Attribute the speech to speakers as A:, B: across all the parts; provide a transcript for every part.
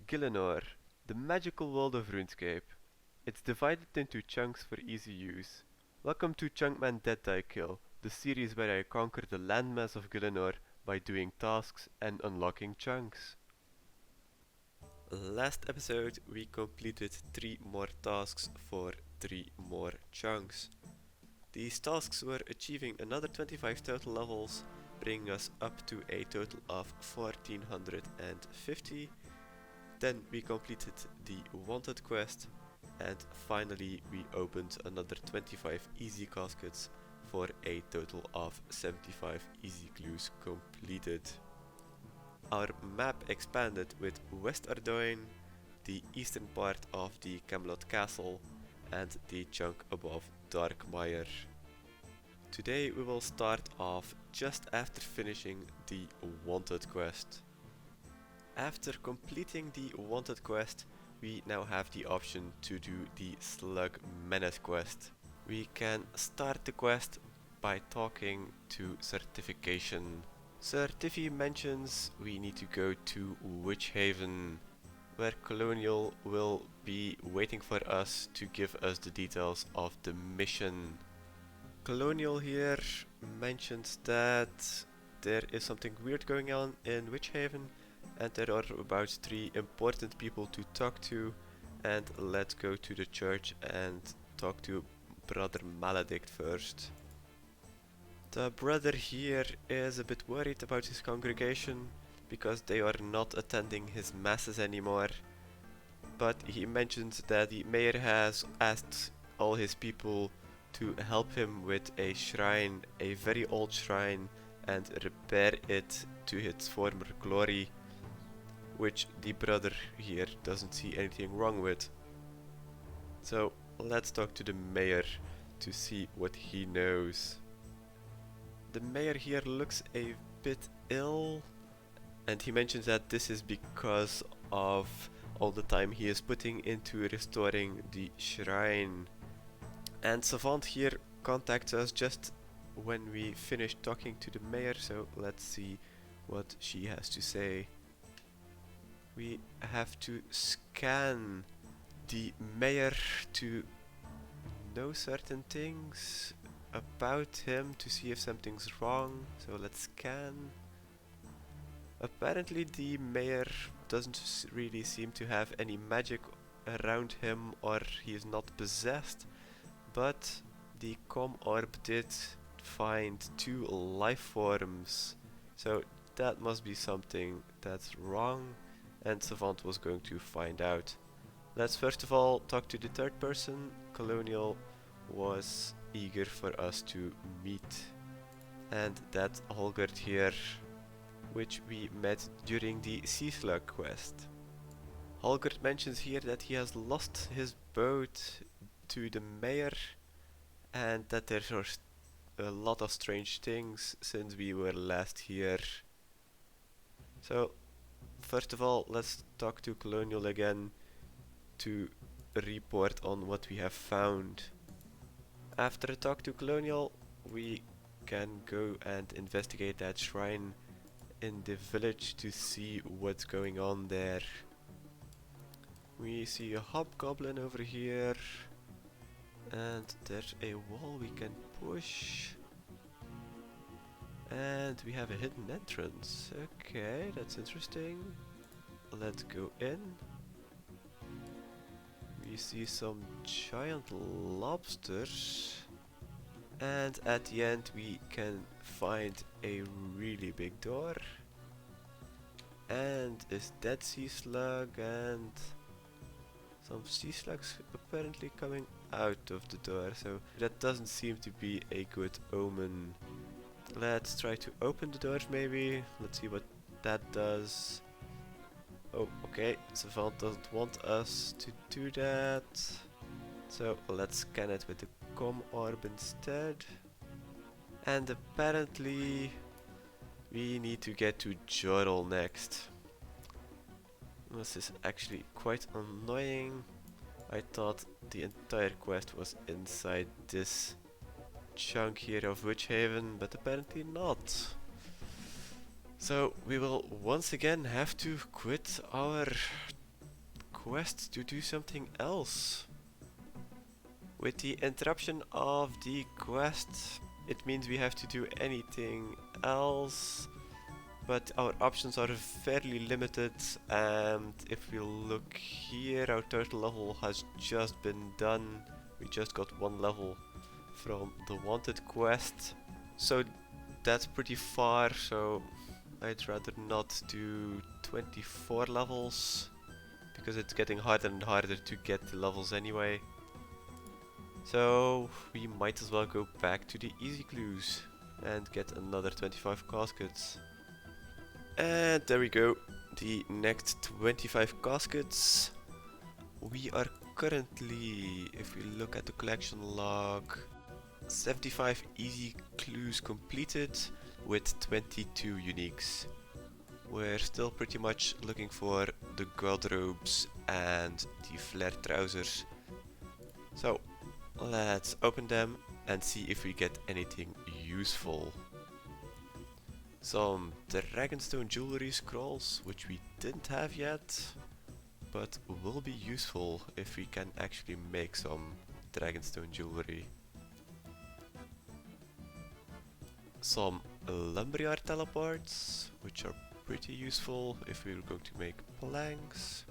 A: Gielinor, the magical world of RuneScape. It's divided into chunks for easy use. Welcome to Chunkman Dead Die Kill, the series where I conquer the landmass of Gielinor by doing tasks and unlocking chunks. Last episode we completed 3 more tasks for 3 more chunks. These tasks were achieving another 25 total levels, bringing us up to a total of 1450. Then we completed the wanted quest, and finally we opened another 25 easy caskets for a total of 75 easy clues completed. Our map expanded with West Ardoin, the eastern part of the Camelot Castle, and the chunk above Darkmire. Today we will start off just after finishing the wanted quest. After completing the wanted quest, we now have the option to do the Slug Menace quest. We can start the quest by talking to Certification. Certifi mentions we need to go to Witchhaven, where Colonial will be waiting for us to give us the details of the mission. Colonial here mentions that there is something weird going on in Witchhaven, and there are about 3 important people to talk to, and let's go to the church and talk to Brother Maledict first. The brother here is a bit worried about his congregation because they are not attending his masses anymore, but he mentions that the mayor has asked all his people to help him with a shrine, a very old shrine, and repair it to its former glory, which the brother here doesn't see anything wrong with. So let's talk to the mayor to see what he knows. The mayor here looks a bit ill, and he mentions that this is because of all the time he is putting into restoring the shrine. And Savant here contacts us just when we finish talking to the mayor, so let's see what she has to say. We have to scan the mayor to know certain things about him to see if something's wrong, so let's scan. Apparently the mayor doesn't really seem to have any magic around him, or he is not possessed, but the com orb did find 2 life forms, so that must be something that's wrong, and Savant was going to find out. Let's first of all talk to the third person. Colonial was eager for us to meet, and that's Holgert here, which we met during the Sea Slug quest. Holgert mentions here that he has lost his boat to the mayor, and that there are a lot of strange things since we were last here. So first of all, let's talk to Colonial again to report on what we have found. After a talk to Colonial, we can go and investigate that shrine in the village to see what's going on there. We see a hobgoblin over here, and there's a wall we can push, and we have a hidden entrance. Okay, that's interesting. Let's go in. We see some giant lobsters, and at the end we can find a really big door and a dead sea slug and some sea slugs apparently coming out of the door, so that doesn't seem to be a good omen. Let's try to open the doors maybe. Let's see what that does. Oh, okay, Savant doesn't want us to do that, so let's scan it with the com orb instead. And apparently we need to get to Jorl next. This is actually quite annoying. I thought the entire quest was inside this chunk here of Witchhaven, but apparently not. So we will once again have to quit our quest to do something else. With the interruption of the quest, it means we have to do anything else, but our options are fairly limited, and if we look here, our total level has just been done. We just got one level from the wanted quest, so that's pretty far, so I'd rather not do 24 levels, because it's getting harder and harder to get the levels anyway. So we might as well go back to the easy clues and get another 25 caskets. And there we go, the next 25 caskets. We are currently, if we look at the collection log, 75 easy clues completed with 22 uniques. We're still pretty much looking for the god robes and the flare trousers. So let's open them and see if we get anything useful. Some dragonstone jewelry scrolls, which we didn't have yet, but will be useful if we can actually make some dragonstone jewelry. Some lumberyard teleports, which are pretty useful if we're going to make planks.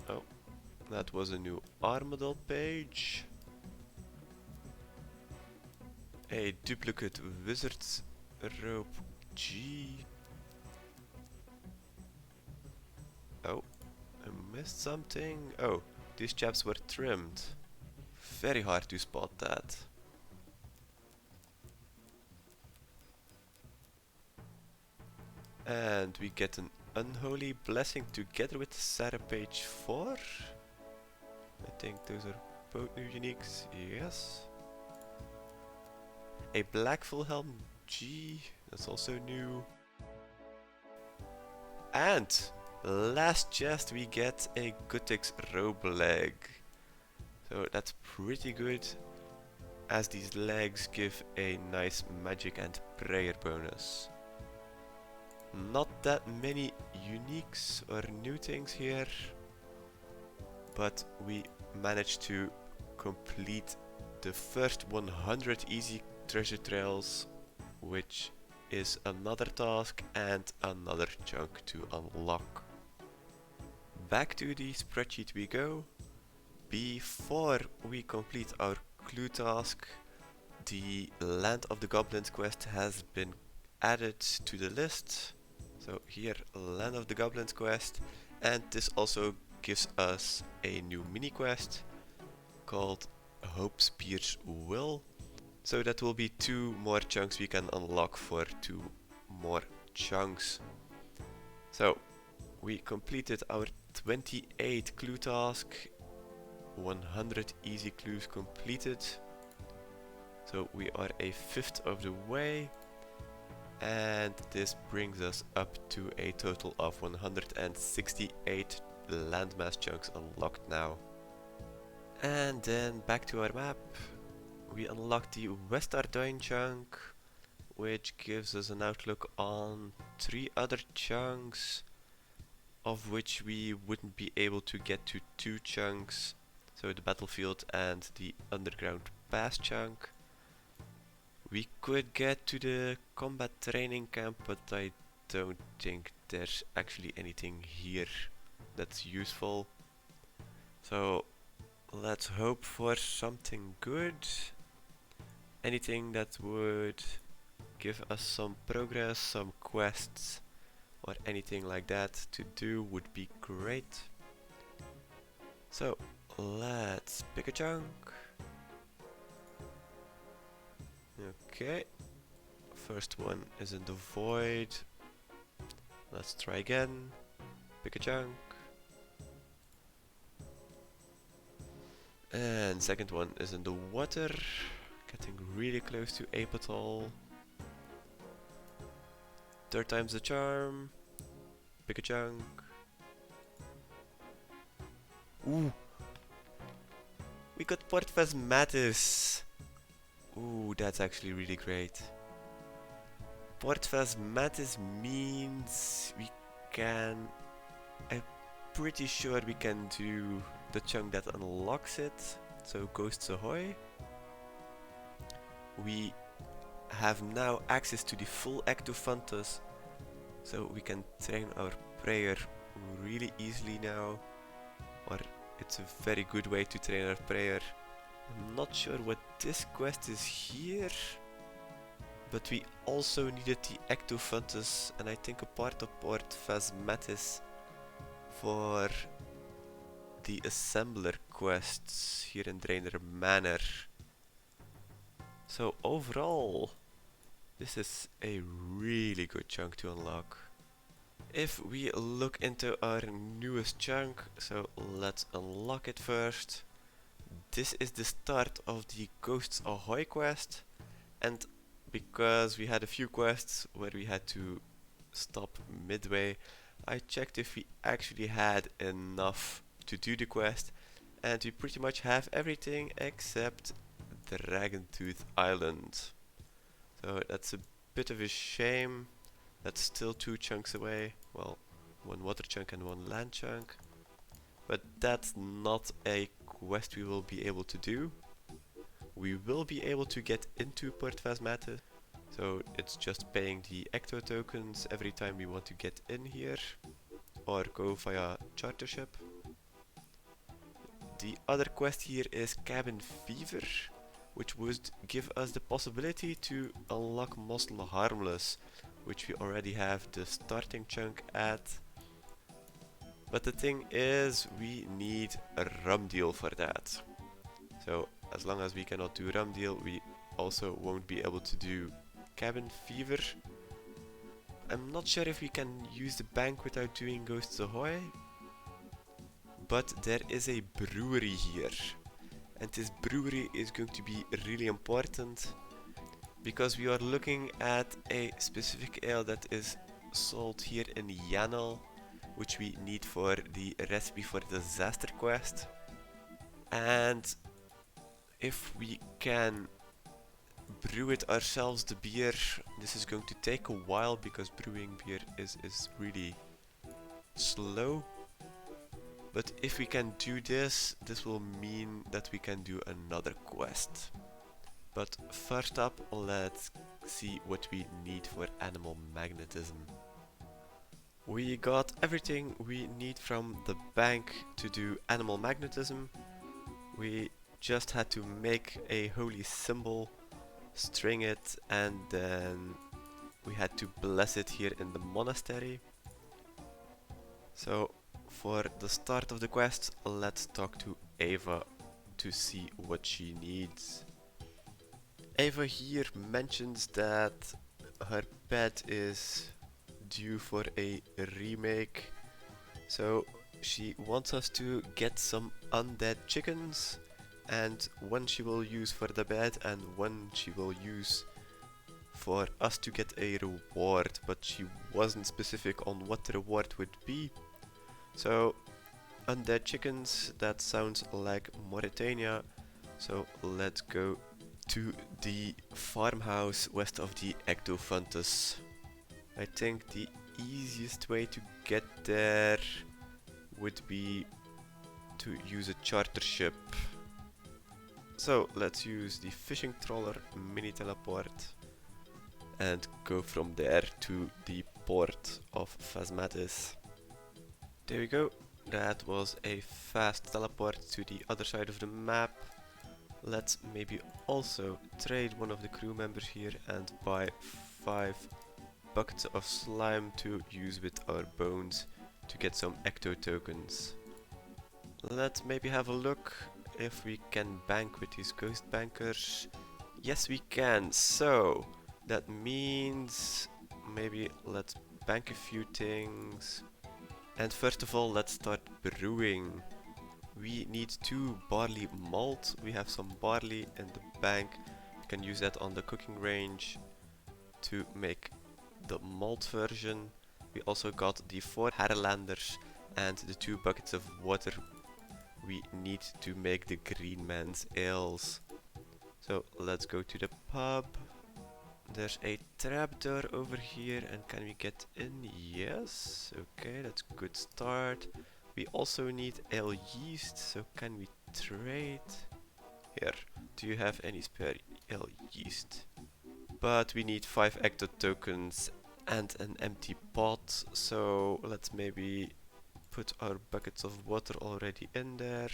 A: Oh, that was a new Armadillo page. A duplicate wizard's rope G. Oh, I missed something. Oh, these chaps were trimmed. Very hard to spot that. And we get an unholy blessing together with Sarah page 4. I think those are both new uniques. Yes. A black full helm G, that's also new. And last chest we get a Gutix robe leg. So that's pretty good, as these legs give a nice magic and prayer bonus. Not that many uniques or new things here, but we managed to complete the first 100 easy treasure trails, which is another task and another chunk to unlock. Back to the spreadsheet we go. Before we complete our clue task, the Land of the Goblins quest has been added to the list. So here, Land of the Goblins quest, and this also gives us a new mini quest called Hope Spear's Will. So that will be 2 more chunks we can unlock for 2 more chunks. So we completed our 28 clue task, 100 easy clues completed. So we are a fifth of the way, and this brings us up to a total of 168 landmass chunks unlocked now. And then back to our map. We unlocked the West Ardoin chunk, which gives us an outlook on 3 other chunks, of which we wouldn't be able to get to 2 chunks, so the battlefield and the underground pass chunk. We could get to the combat training camp, but I don't think there's actually anything here that's useful. So let's hope for something good. Anything that would give us some progress, some quests, or anything like that to do would be great. So let's pick a chunk. Okay, first one is in the void. Let's try again. Pick a chunk. And second one is in the water. Getting really close to Apatol. Third time's the charm. Pick a chunk. Ooh! We got Port Phasmatis! Ooh, that's actually really great. Port Phasmatis means we I'm pretty sure we can do the chunk that unlocks it. So Ghosts Ahoy. We have now access to the full Ectophantus, so we can train our prayer really easily now, or it's a very good way to train our prayer. I'm not sure what this quest is here, but we also needed the Ectophantus and I think a part of Port Phasmatis for the assembler quests here in Drainer Manor. So overall, this is a really good chunk to unlock. If we look into our newest chunk, so let's unlock it first. This is the start of the Ghosts Ahoy quest, and because we had a few quests where we had to stop midway, I checked if we actually had enough to do the quest, and we pretty much have everything except Dragontooth Island. So that's a bit of a shame. That's still 2 chunks away. Well, 1 water chunk and 1 land chunk. But that's not a quest we will be able to do. We will be able to get into Port Phasmatis. So it's just paying the Ecto tokens every time we want to get in here, or go via charter ship. The other quest here is Cabin Fever, which would give us the possibility to unlock Mossel Harmless, which we already have the starting chunk at. But the thing is, we need a rum deal for that. So as long as we cannot do rum deal, we also won't be able to do Cabin Fever. I'm not sure if we can use the bank without doing Ghosts Ahoy, but there is a brewery here, and this brewery is going to be really important because we are looking at a specific ale that is sold here in Yanel, which we need for the recipe for the disaster quest. And if we can brew it ourselves, the beer, this is going to take a while because brewing beer is really slow. But if we can do this, this will mean that we can do another quest. But first up, let's see what we need for animal magnetism. We got everything we need from the bank to do animal magnetism. We just had to make a holy symbol, string it, and then we had to bless it here in the monastery. So for the start of the quest, let's talk to Ava to see what she needs. Ava here mentions that her pet is due for a remake, so she wants us to get some undead chickens, and one she will use for the bed and one she will use for us to get a reward, but she wasn't specific on what the reward would be. So undead chickens, that sounds like Mauritania, so let's go to the farmhouse west of the Ectophantus. I think the easiest way to get there would be to use a charter ship. So let's use the fishing trawler mini teleport and go from there to the port of Phasmatis. There we go. That was a fast teleport to the other side of the map. Let's maybe also trade one of the crew members here and buy 5 buckets of slime to use with our bones to get some ecto tokens. Let's maybe have a look if we can bank with these ghost bankers. Yes, we can. So that means maybe let's bank a few things. And first of all, let's start brewing. We need 2 barley malt. We have some barley in the bank. We can use that on the cooking range to make the malt version. We also got the 4 Harlanders and the 2 buckets of water we need to make the green man's ales. So let's go to the pub. There's a trapdoor over here, and can we get in? Yes, Okay, that's a good start. We also need ale yeast, so can we trade? Here, do you have any spare ale yeast? But we need 5 ecto tokens and an empty pot, so let's maybe put our buckets of water already in there.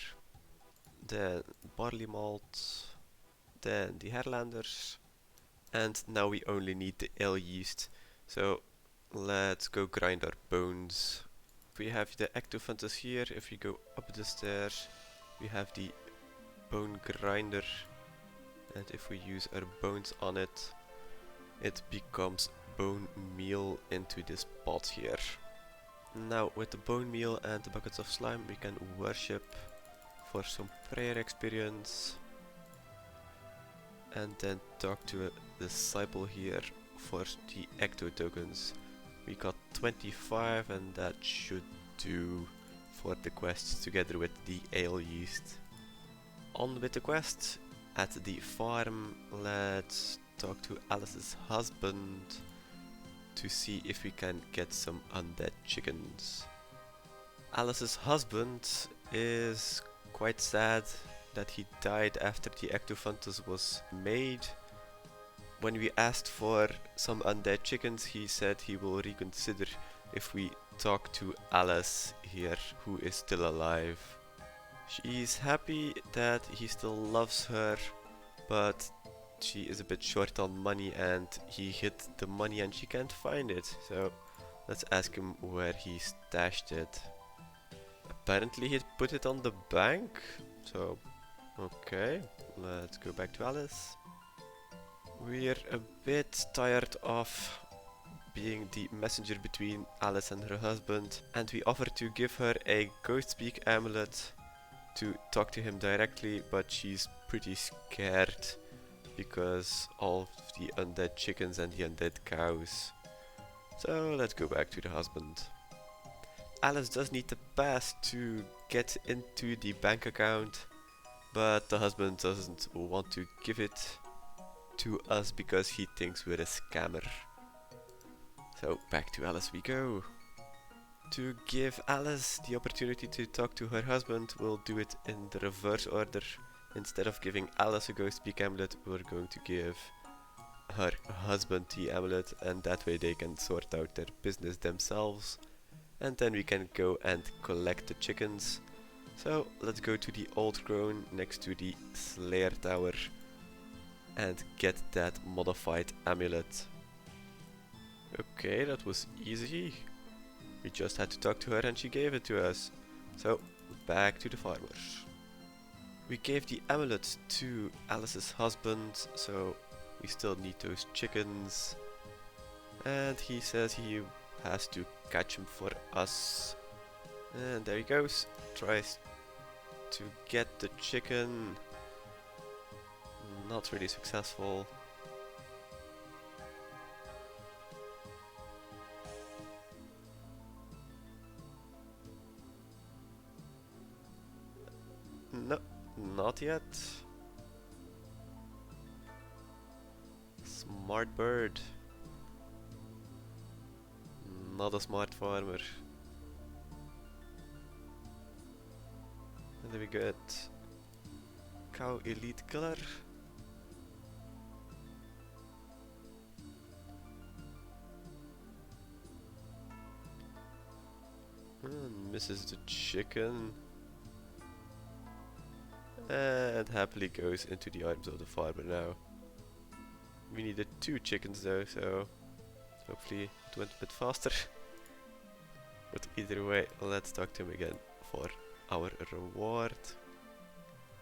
A: Then barley malt, then the Hairlanders, and now we only need the ale yeast. So let's go grind our bones. We have the ectophantus here. If we go up the stairs, we have the bone grinder, and if we use our bones on it, it becomes bone meal into this pot here. Now with the bone meal and the buckets of slime, we can worship for some prayer experience, and then talk to a disciple here for the ecto tokens. We got 25, and that should do for the quests together with the ale yeast. On with the quest. At the farm, let's talk to Alice's husband to see if we can get some undead chickens. Alice's husband is quite sad that he died after the ectophantus was made. When we asked for some undead chickens, he said he will reconsider if we talk to Alice here, who is still alive. She's happy that he still loves her, but she is a bit short on money and he hid the money and she can't find it. So let's ask him where he stashed it. Apparently he put it on the bank, so okay, let's go back to Alice. We're a bit tired of being the messenger between Alice and her husband, and we offer to give her a ghost speak amulet to talk to him directly, but she's pretty scared because of the undead chickens and the undead cows. So let's go back to the husband. Alice does need the pass to get into the bank account, but the husband doesn't want to give it to us because he thinks we're a scammer. So back to Alice we go. To give Alice the opportunity to talk to her husband, we'll do it in the reverse order. Instead of giving Alice a ghost speak amulet, we're going to give her husband the amulet, and that way they can sort out their business themselves. And then we can go and collect the chickens. So let's go to the old crone next to the Slayer Tower and get that modified amulet. Okay, that was easy. We just had to talk to her and she gave it to us. So, back to the farmers. We gave the amulet to Alice's husband, so we still need those chickens. And he says he has to catch him for us. And there he goes. Tries to get the chicken. Not really successful. No, not yet. Smart bird. Not a smart farmer. And then we get cow elite killer. And misses the chicken. And happily goes into the arms of the farmer now. We needed 2 chickens though, so hopefully it went a bit faster. But either way, let's talk to him again for our reward.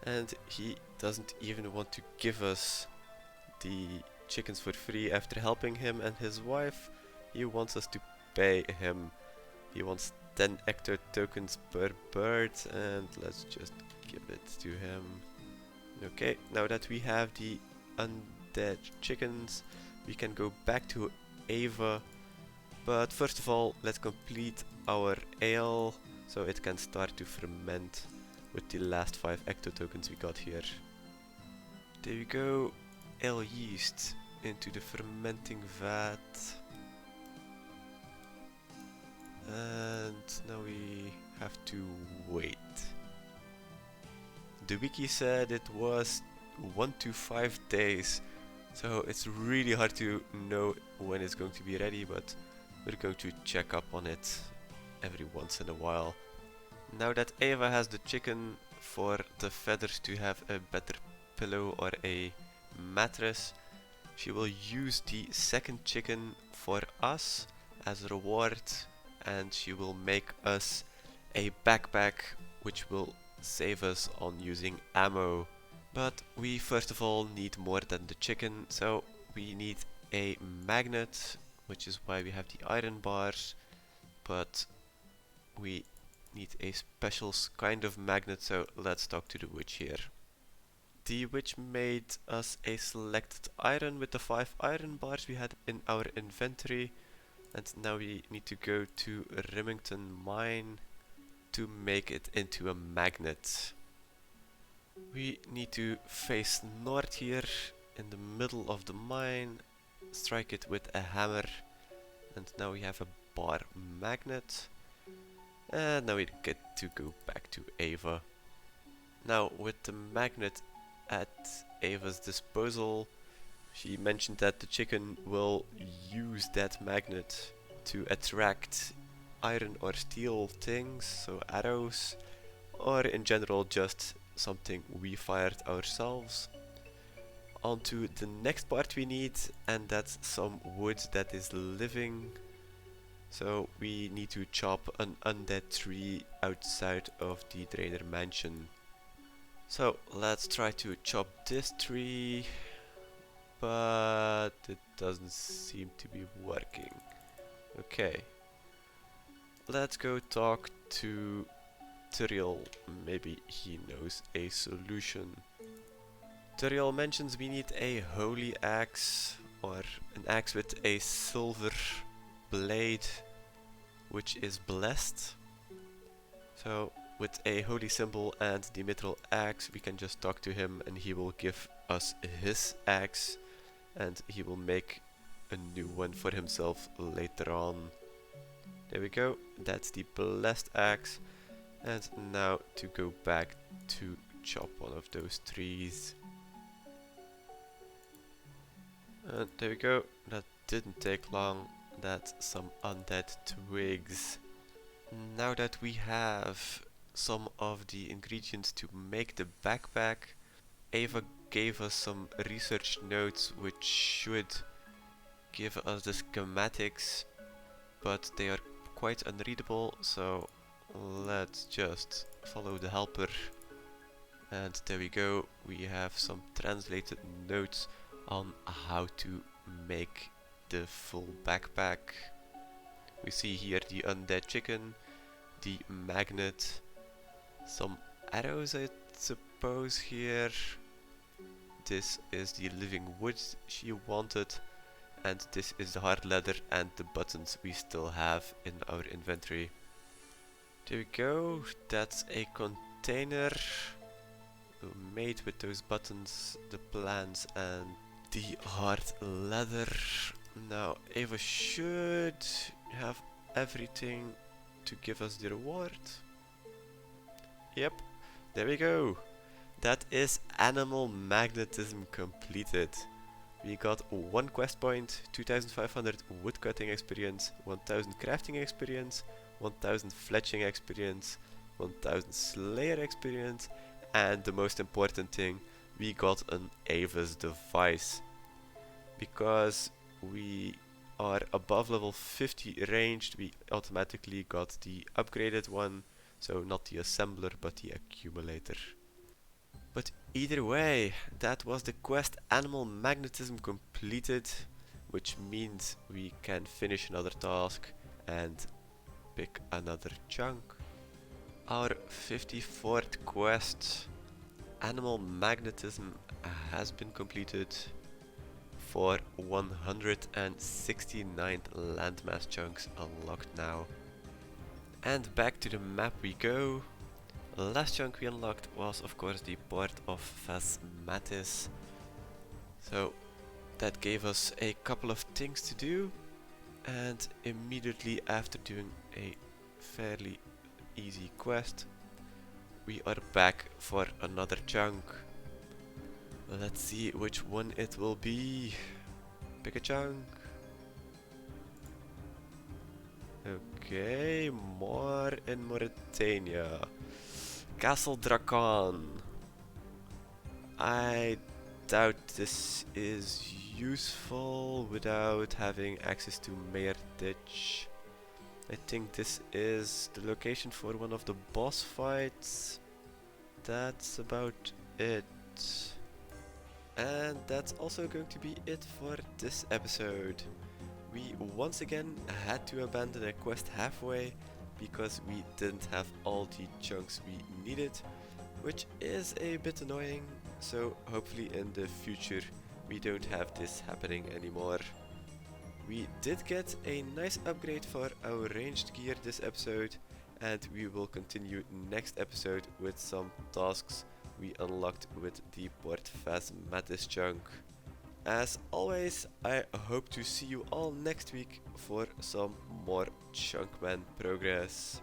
A: And he doesn't even want to give us the chickens for free after helping him and his wife. He wants us to pay him. He wants 10 ecto tokens per bird, and let's just give it to him. Okay, now that we have the undead chickens, we can go back to Ava. But first of all, let's complete our ale so it can start to ferment with the last 5 ecto tokens we got here. There we go, ale yeast into the fermenting vat. And but now we have to wait. The wiki said it was 1 to 5 days, so it's really hard to know when it's going to be ready, but we're going to check up on it every once in a while. Now that Eva has the chicken, for the feathers to have a better pillow or a mattress, she will use the second chicken for us as a reward, and she will make us a backpack which will save us on using ammo. But we first of all need more than the chicken, so we need a magnet, which is why we have the iron bars, but we need a special kind of magnet, so let's talk to the witch here. The witch made us a selected iron with the 5 iron bars we had in our inventory, and now we need to go to Remington Mine to make it into a magnet. We need to face north here in the middle of the mine, strike it with a hammer, and now we have a bar magnet. And now we get to go back to Eva. Now with the magnet at Eva's disposal, she mentioned that the chicken will use that magnet to attract iron or steel things, so arrows, or in general just something we fired ourselves. On to the next part we need, and that's some wood that is living. So we need to chop an undead tree outside of the Drainer mansion. So let's try to chop this tree, but it doesn't seem to be working. Okay, let's go talk to Tyriel, maybe he knows a solution. Tyriel mentions we need a holy axe, or an axe with a silver blade which is blessed. So with a holy symbol and the mithril axe we can just talk to him and he will give us his axe, and he will make a new one for himself later on. There we go, that's the blessed axe. And now to go back to chop one of those trees. And there we go, that didn't take long. That's some undead twigs. Now that we have some of the ingredients to make the backpack, Eva gave us some research notes which should give us the schematics, but they are quite unreadable, so let's just follow the helper. And there we go, we have some translated notes on how to make the full backpack. We see here the undead chicken, the magnet, some arrows I suppose here. This is the living wood she wanted, and this is the hard leather and the buttons we still have in our inventory. There we go, that's a container made with those buttons, the plants and the hard leather. Now Eva should have everything to give us the reward. Yep, there we go. That is animal magnetism completed. We got 1 quest point, 2500 woodcutting experience, 1000 crafting experience, 1000 fletching experience, 1000 slayer experience, and the most important thing, we got an Ava's device. Because we are above level 50 ranged, we automatically got the upgraded one, so not the assembler but the accumulator. But either way, that was the quest Animal Magnetism completed, which means we can finish another task and pick another chunk. Our 54th quest, Animal Magnetism, has been completed for 169 landmass chunks unlocked now. And back to the map we go. The last chunk we unlocked was of course the port of Phasmatis. So that gave us a couple of things to do, and immediately after doing a fairly easy quest. We are back for another chunk. Let's see which one it will be. Pick a chunk. Okay, more in Mauritania. Castle Drakan. I doubt this is useful without having access to Mayor Ditch. I think this is the location for one of the boss fights. That's about it. And that's also going to be it for this episode. We once again had to abandon a quest halfway because we didn't have all the chunks we needed, which is a bit annoying, so hopefully in the future we don't have this happening anymore. We did get a nice upgrade for our ranged gear this episode, and we will continue next episode with some tasks we unlocked with the Port Phasmatis chunk. As always, I hope to see you all next week for some more Chunkman progress.